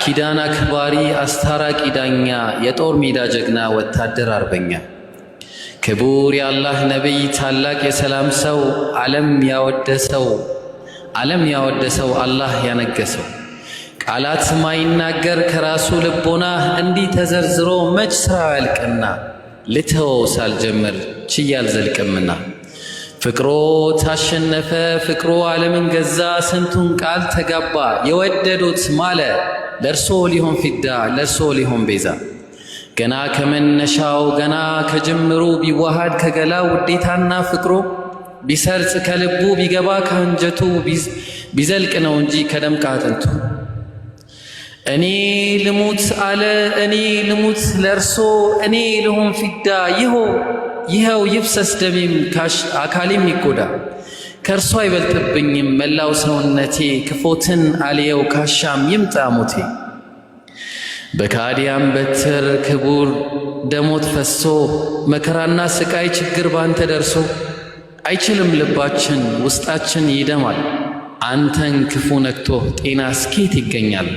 ኪዳን አክባሪ አስታራቂ ዳኛ የጦር ሜዳ ጀግና ወታደር አርበኛ ክቡር የአላህ ነቢይ ታላቅ የሰላም ሰው ዓለም ያወደሰው አላህ ያነገሰው ቃላት ማይናገር ከራሱ ልቦና እንዲህ ተዘርዝሮ መች ስራው ያልቅና ልተወው ሳልጀምር ችያል ዘልቅምና ፍቅሮ ታሸነፈ ፍቅሮ ዓለምን ገዛ ስንቱን ቃል ተጋባ የወደዱት ማለ ለርሶ ሊሆን ፊዳ ለርሶ ሊሆን ቤዛ ገና ከመነሻው ገና ከጅምሩ ቢዋሃድ ከገላ ውዴታና ፍቅሮ ቢሰርጽ ከልቡ ቢገባ ከአንጀቱ ቢዘልቅ ነው እንጂ ከደምቃ አጥንቱ እኔ ልሙት አለ እኔ ልሙት ለርሶ እኔ ልሆን ፊዳ ይኸው ይፍሰስ ደሜም አካሌም ይጎዳ ከእርሶ አይበልጥብኝም መላው ሰውነቴ ክፎትን አልየው ካሻም ይምጣ ሞቴ በካዲያም በትር ክቡር ደሞት ፈሶ መከራና ስቃይ ችግር ባንተ ደርሶ አይችልም ልባችን ውስጣችን ይደማል አንተን ክፉ ነክቶ ጤና ስኬት ይገኛል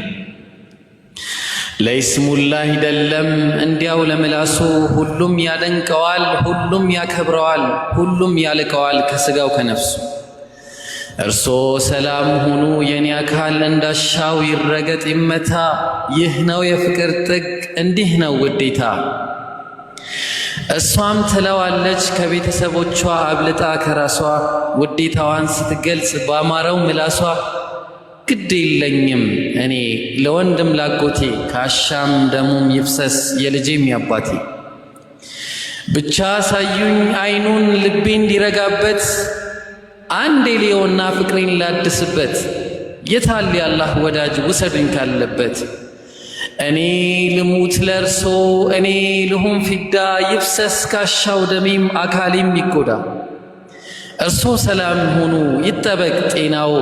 ለይስሙላህ አይደለም እንዲያው ለምላሱ ሁሉም ያደንቀዋል ሁሉም ያከብረዋል ሁሉም ያልቀዋል ከስጋው ከነፍሱ እርሶ ሰላም ሁኑ የኔ አካል እንዳሻው ይረገጥ ይመታ ይህ ነው የፍቅር ጥግ እንዲህ ነው ውዴታ እሷም ትለዋለች ከቤተሰቦቿ አብልጣ ከራሷ ውዴታዋን ስትገልጽ ባማረው ምላሷ ግድ የለኝም እኔ ለወንድም ላጎቴ ካሻም ደሙም ይፍሰስ የልጄም ያባቴ ብቻ ሳዩኝ አይኑን ልቤ እንዲረጋበት አንዴ ሊዮና ፍቅሬን ላድስበት የታል ያላህ ወዳጅ ውሰዱኝ ካለበት እኔ ልሙት ለርሶ እኔ ልሁን ፊዳ ይፍሰስ ካሻው ደሜም አካሌም ይጎዳ እርሶ ሰላም ሆኑ ይጠበቅ ጤናው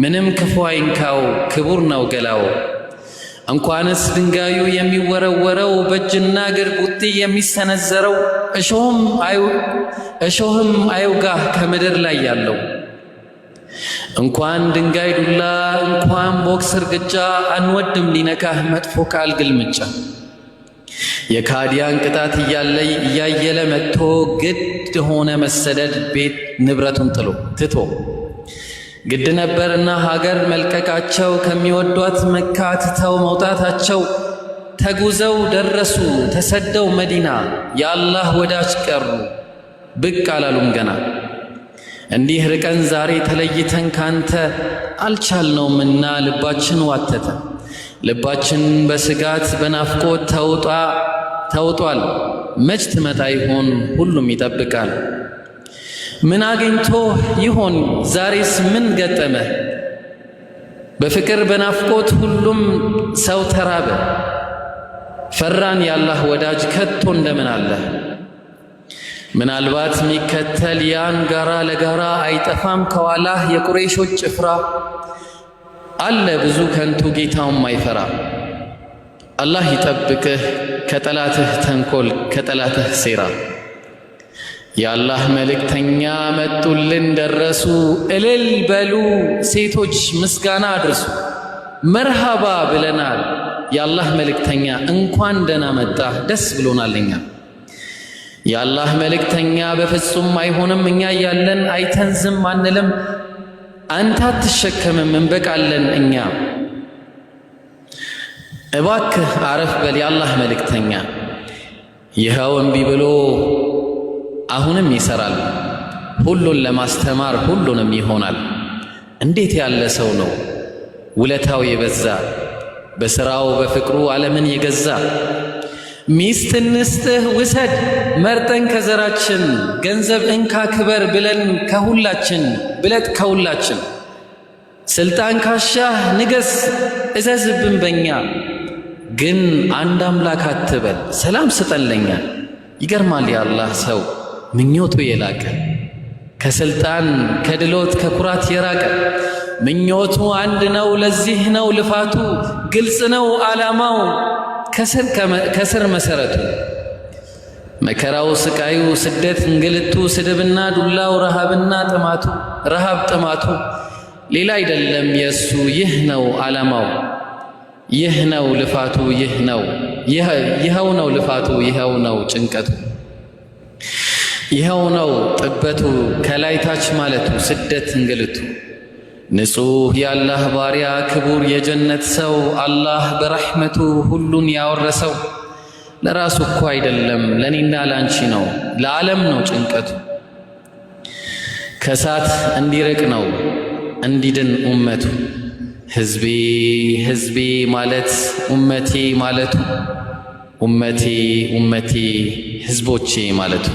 ምንም ክፉ አይንካው ክቡር ነው ገላው እንኳንስ ድንጋዩ የሚወረወረው በእጅና እግር ቡጢ የሚሰነዘረው እሾህም አይውጋህ ከምድር ላይ ያለው እንኳን ድንጋይ ዱላ እንኳን ቦክስ እርግጫ አንወድም ሊነካህ መጥፎ ቃል ግልምጫ የካዲያን ቅጣት እያየለ መጥቶ ግድ ሆነ መሰደድ ቤት ንብረቱን ትቶ ግድ ነበርና ሀገር መልቀቃቸው ከሚወዷት መካ ትተው መውጣታቸው ተጉዘው ደረሱ ተሰደው መዲና የአላህ ወዳጅ ቀሩ ብቅ አላሉም ገና እንዲህ ርቀን ዛሬ ተለይተን ካንተ አልቻልነውምና ልባችን ዋተተ ልባችን በስጋት በናፍቆት ተውጧል መች ትመጣ ይሆን ሁሉም ይጠብቃል ምን አግኝቶ ይሆን ዛሬስ ምን ገጠመ በፍቅር በናፍቆት ሁሉም ሰው ተራበ ፈራን ያላህ ወዳጅ ከቶ እንደምን አለ ምናልባት ሚከተል ያን ጋራ ለጋራ አይጠፋም ከዋላህ የቁረይሾች ጭፍራ አለ ብዙ ከንቱ ጌታውን ማይፈራ አላህ ይጠብቅህ ከጠላትህ ተንኮል ከጠላትህ ሴራ የአላህ መልእክተኛ መጡልን ደረሱ እልል በሉ ሴቶች ምስጋና አድርሱ መርሃባ ብለናል የአላህ መልእክተኛ እንኳን ደህና መጣህ ደስ ብሎናልኛ የአላህ መልእክተኛ በፍጹም አይሆንም እኛ ያለን አይተን ዝም አንልም አንተ አትሸከምም እንበቃለን እኛ እባክህ አረፍ በል የአላህ መልእክተኛ ይኸው እምቢ ብሎ አሁንም ይሰራል ሁሉን ለማስተማር ሁሉንም ይሆናል እንዴት ያለ ሰው ነው ውለታው የበዛ በሥራው በፍቅሩ ዓለምን የገዛ ሚስት እንስጥህ ውሰድ መርጠን ከዘራችን ገንዘብ እንካ ክበር ብለን ከሁላችን ስልጣን ካሻህ ንገስ እዘዝብን በኛ ግን አንድ አምላክ አትበል ሰላም ስጠለኛ ይገርማል የአላህ ሰው ምኞቱ የላቀ ከስልጣን ከድሎት ከኩራት የራቀ ምኞቱ አንድ ነው ለዚህ ነው ልፋቱ ግልጽ ነው ዓላማው ከስር መሰረቱ መከራው ስቃዩ ስደት እንግልቱ ስድብና ዱላው ረሃብ ጥማቱ ሌላ አይደለም የሱ ይህ ነው ዓላማው ይህ ነው ልፋቱ፣ ይኸው ነው ልፋቱ፣ ይኸው ነው ጭንቀቱ፣ ይኸው ነው ጥበቱ፣ ከላይ ታች ማለቱ፣ ስደት እንግልቱ። ንጹሕ የአላህ ባሪያ ክቡር የጀነት ሰው አላህ በረሕመቱ ሁሉን ያወረሰው ለራሱ እኮ አይደለም ለኔና ላንቺ ነው፣ ለዓለም ነው ጭንቀቱ። ከእሳት እንዲርቅ ነው እንዲድን ኡመቱ። ሕዝቤ ሕዝቤ ማለት ኡመቴ ማለቱ፣ ኡመቴ ኡመቴ ሕዝቦቼ ማለቱ።